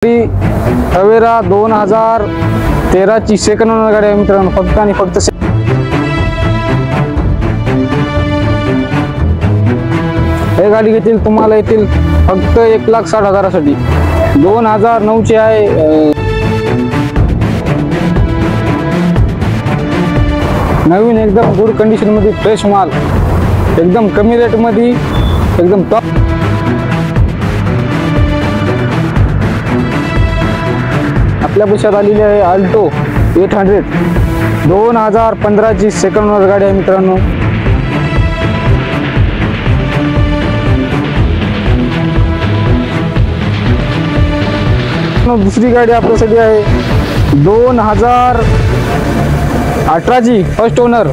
Tavera 2013 ची second owner गाडी आहे मित्रांनो, फक्त आणि फक्त हे गाडी घेतील तुम्हाला येतील फक्त 1,60,000 साठी। 2009 ची आहे। नवीन एकदम गुड कंडिशन मध्ये फ्रेश माल, एकदम कमी रेट मध्ये, एकदम टॉप। आपल्या पैशात आलेली आहे अल्टो 800 2015 ची सेकंड ओनर गाडी आहे मित्रांनो। दुसरी गाडी आपल्यासाठी आहे 2018 ची फर्स्ट ओनर।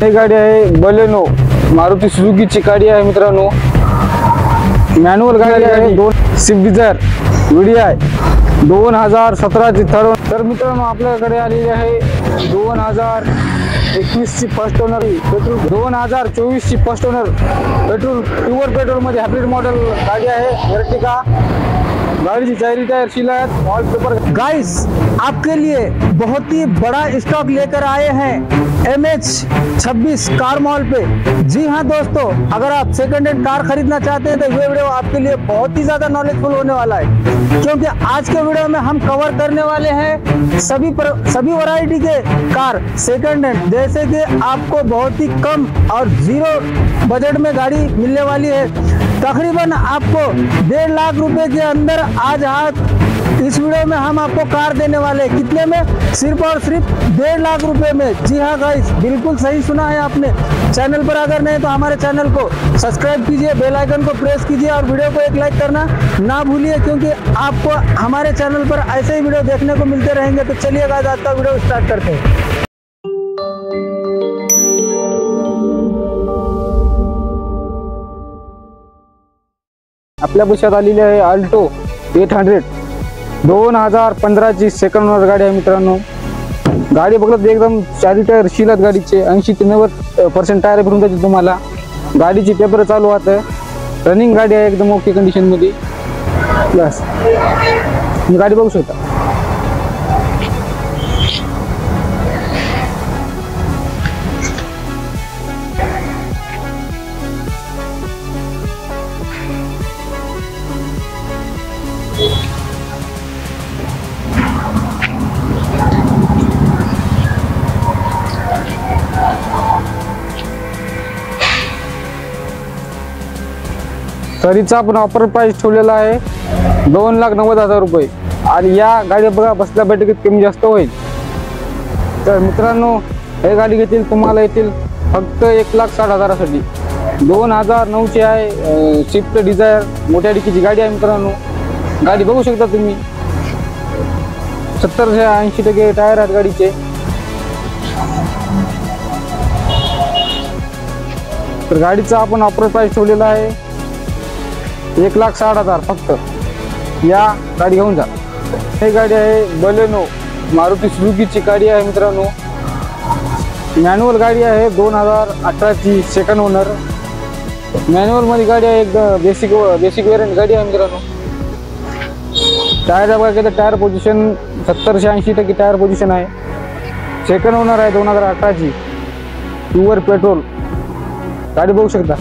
ही गाडी आहे बलेनो मारुती सुझुकीची गाडी आहे मित्रांनो। मॅन्युअल गाडी आहे, 2 स्विफ्ट डिझायर VDI 2017 ची थर्ड। तर मित्रांनो आपल्याकडे आलेली आहे 2021 ची फर्स्ट ओनर पेट्रोल, 2024 ची first owner petrol, pure petrol मध्ये हायब्रिड मॉडेल गाडी आहे एर्टिगा। गाड़ी की चारी टायर शीला है, वॉलपेपर। गाइस आपके लिए बहुत ही बड़ा स्टॉक लेकर आए हैं MH26 कार मॉल पे। जी हाँ दोस्तों, अगर आप सेकंड हैंड कार खरीदना चाहते हैं तो ये वीडियो आपके लिए बहुत ही ज्यादा नॉलेजफुल होने वाला है, क्योंकि आज के वीडियो में हम कवर करने वाले हैं सभी वैरायटी के कार सेकंड हैंड, जैसे कि आपको बहुत ही कम और 0 बजट में गाड़ी मिलने वाली है। तकरीबन आपको 1.5 लाख रुपए के अंदर आज इस वीडियो में हम आपको कार देने वाले हैं। कितने में? सिर्फ और सिर्फ 1.5 लाख रुपए में। जी हाँ गाइस, बिल्कुल सही सुना है आपने। चैनल पर अगर नहीं तो हमारे चैनल को सब्सक्राइब कीजिए, बेल आइकन को प्रेस कीजिए और वीडियो को एक लाइक करना ना भूलिए, क्योंकि आपको हमारे चैनल पर ऐसे ही वीडियो देखने को मिलते रहेंगे। तो चलिए गाइस, आज का वीडियो स्टार्ट करते हैं। आपल्या पैशात आलेली आहे अल्टो 800 2015 ची सेकंड ओनर गाडी आहे मित्रांनो। गाडी बघत एकदम चारी टायर शीलत गाडीचे, 80 ते 90% टायर भरून जातील तुम्हाला। गाडीची पेपर चालू आहे, रनिंग गाडी आहे, एकदम ओके कंडिशन मध्ये। बस गाडी बघू शकता। तरीचा आपण ऑफर प्राइस ठेवलेला आहे 2,90,000 रुपये, आणि या गाडी बघा बसल्या बैठकीत कमी जास्त होईल। तर मित्रांनो हे गाडी घेतील तुम्हाला येतील फक्त 1,60,000 साठी। 2009 ची आहे, स्विफ्ट डिझायर मोठ्या डिकीची गाडी आहे मित्रांनो। गाडी बघू शकता तुम्ही, 70 ते 80% टायर आहेत गाडीचे। तर गाडीचा आपण ऑफर प्राइस ठेवलेला आहे 1,60,000 फक्त। या गाडी घेऊन जा। ही गाडी आहे बलेनो मारुती सुझुकीची गाडी आहे मित्रांनो। मॅन्युअल गाडी आहे, 2018 ची सेकंड ओनर। मॅन्युअल मध्ये गाडी आहे, एकदम बेसिक वेरियंट गाडी आहे मित्रांनो। टायर बघा, टायर पोझिशन 70 ते 80% टायर पोझिशन आहे। सेकंड ओनर आहे, 2018 ची, प्युअर पेट्रोल गाडी बघू शकता।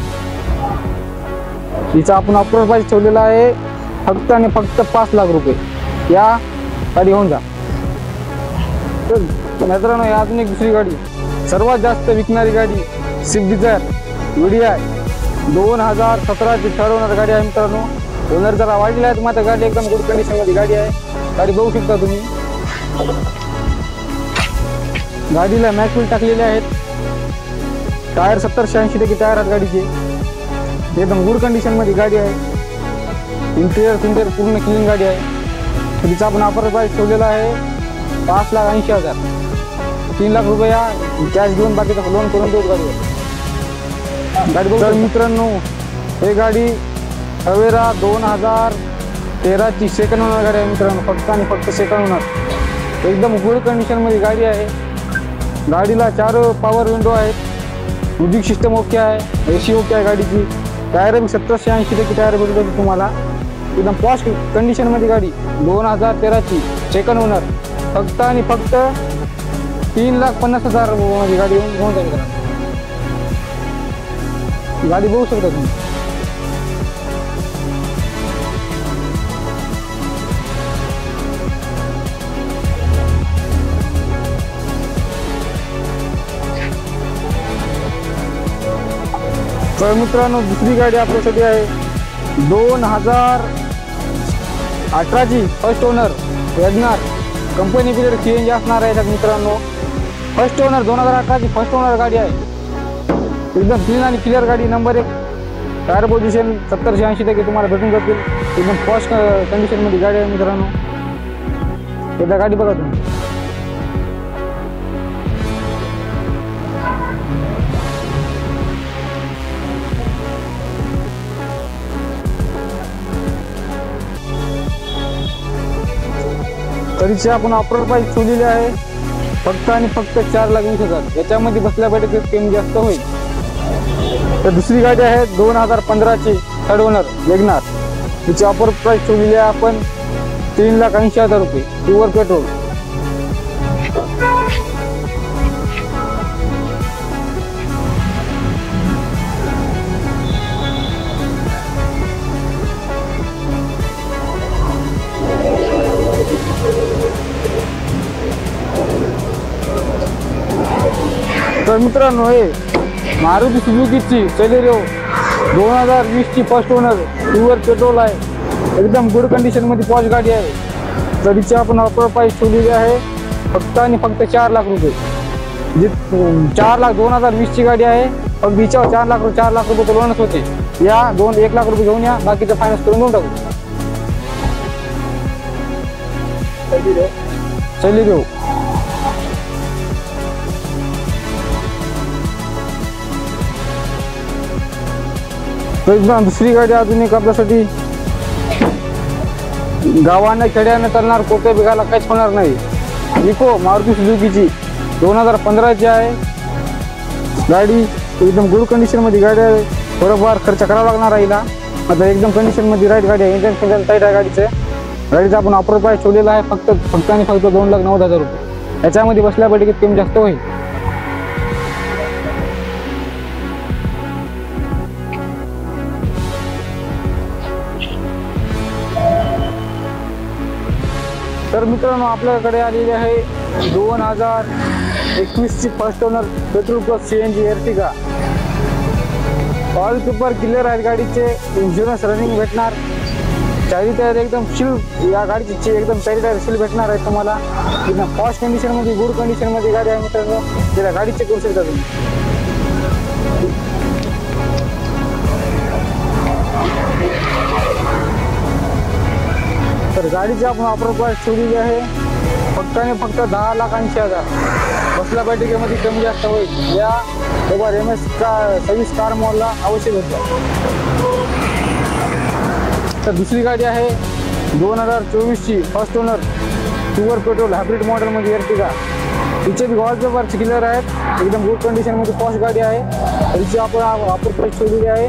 हिचा आपण ऑफर प्राइस ठेवलेला आहे फक्त आणि फक्त 5 लाख रुपये। या गाडी घेऊन जा। तर मित्रांनो ही अजून एक दुसरी गाडी, सर्वात जास्त विकणारी गाडी स्विफ्ट डिझायर VDI 2017 ची थर्ड ओनर गाडी आहे मित्रांनो। ओनर जरा वाढलेला आहे, मात्र गाडी एकदम गुड कंडिशन मध्ये गाडी आहे। गाडी बघू शकता तुम्ही। गाडीला मॅच व्हील टाकलेले आहेत, टायर 70 ते 80% टायर आहेत गाडीचे, एकदम गुड कंडिशन मध्ये गाडी आहे। इंटिरियर पूर्ण क्लीन गाडी आहे। तिचा आपण ऑफर प्राइस ठेवलेला आहे 5,80,000। 3 लाख रुपये कॅश घेऊन बाकीचा लोन करून देऊ गाडीवर। गाडी बघू मित्रांनो, हे गाडी टवेरा 2013 ची सेकंड ओनर गाडी आहे मित्रांनो, फक्त आणि फक्त सेकंड ओनर। एकदम गुड कंडिशन मध्ये गाडी आहे। गाडीला 4 पॉवर विंडो आहेत। म्युझिक सिस्टम ओके आहे, AC ओके आहे गाडीची. टायर 70 से 80% टायर भेटतो तुम्हाला. एकदम पॉश कंडिशन मध्ये गाडी 2013 ची सेकंड ओनर. फक्त आणि फक्त 3,50,000 मध्ये गाडी होऊन जाईल. गाडी बघू शकता तुम्ही. तर मित्रांनो दुसरी गाडी आपल्यासाठी आहे 2018 ची first owner WagonR. Company period CNG असणार आहे मित्रांनो. फर्स्ट ओनर 2018 ची फर्स्ट ओनर गाडी आहे. एकदम क्लीन आणि क्लिअर गाडी. नंबर 1 टायर पोझिशन 70 से 80% तुम्हाला भेटून जातील. एकदम पॉश कंडिशन मध्ये गाडी आहे मित्रांनो. एकदा गाडी बघा तुम्ही. तरीची आपण ऑफर प्राइस ठेवलेली आहे फक्त आणि फक्त 4,20,000. याच्यामध्ये बसल्या बैठकीत कमी जास्त होईल. तर दुसरी गाडी आहे 2015 ची थर्ड ओनर वॅगनार. तिची ऑफर प्राइस ठेवलेली आहे आपण 3,80,000 रुपये प्युअर पेट्रोल. तर मित्रांनो हे मारुती सुझुकीची सेलेरिओ 2020 ची फर्स्ट ओनर प्युअर पेट्रोल आहे. एकदम गुड कंडिशन मध्ये पॉश गाडी आहे. तरीची आपण ऑफर प्राइस ठेवलेली आहे फक्त आणि फक्त 4 लाख रुपये. जी 4 लाख 2020 ची गाडी आहे. फक्त हिच्यावर 4 लाख रुपये तर लोनच होते. या 1 लाख रुपये घेऊन या, बाकीचं फायनान्स करून देऊन टाकू. सेलेरिओ दुसरी गाडी अजून एक आपल्यासाठी गावांना खेड्याने चालणार, कोणत्या बिघाला काहीच होणार नाही. इको मारुती सुझुकीची 2015 ची आहे गाडी. एकदम गुड कंडिशन मध्ये गाडी आहे. थोडंफार खर्च करावा लागणार आहे हिला. आता एकदम कंडिशन मध्ये राईट गाडी आहे. इंजन टाईट आहे गाडीचं. गाडीचा आपण ऑफर प्राइस ठेवलेला आहे फक्त आणि फक्त 2,90,000 रुपये. याच्यामध्ये बसल्या बैठकीत कमी जास्त होईल. तर मित्रांनो आपल्याकडे आलेली आहे 2021 ची first owner petrol plus CNG Ertiga. All paper clear आहेत गाडीचे. इन्शुरन्स रनिंग भेटणार. चारी टायर एकदम शिल या गाडीची एकदम चारी टायर शिल भेटणार आहे तुम्हाला. एकदम पॉश कंडिशन मध्ये गुड कंडिशन मध्ये गाडी आहे मित्रांनो. त्याला गाडी चेक करू शकता तुम्ही. तर गाडीची आपण ऑफर प्राइस ठेवलेली आहे फक्त आणि फक्त 10,80,000. बसल्या बैठकीमध्ये कमी जास्त होईल. या MS सर्व्हिस कार मॉलला अवश्य भेटतात. तर दुसरी गाडी आहे 2024 ची first owner pure petrol hybrid model मध्ये एर्टिगा. तिचे बी वॉलपेपर क्लिअर आहेत. एकदम गुड कंडिशन मध्ये पॉश गाडी आहे. तिची आपण ऑफर प्राइस ठेवलेली आहे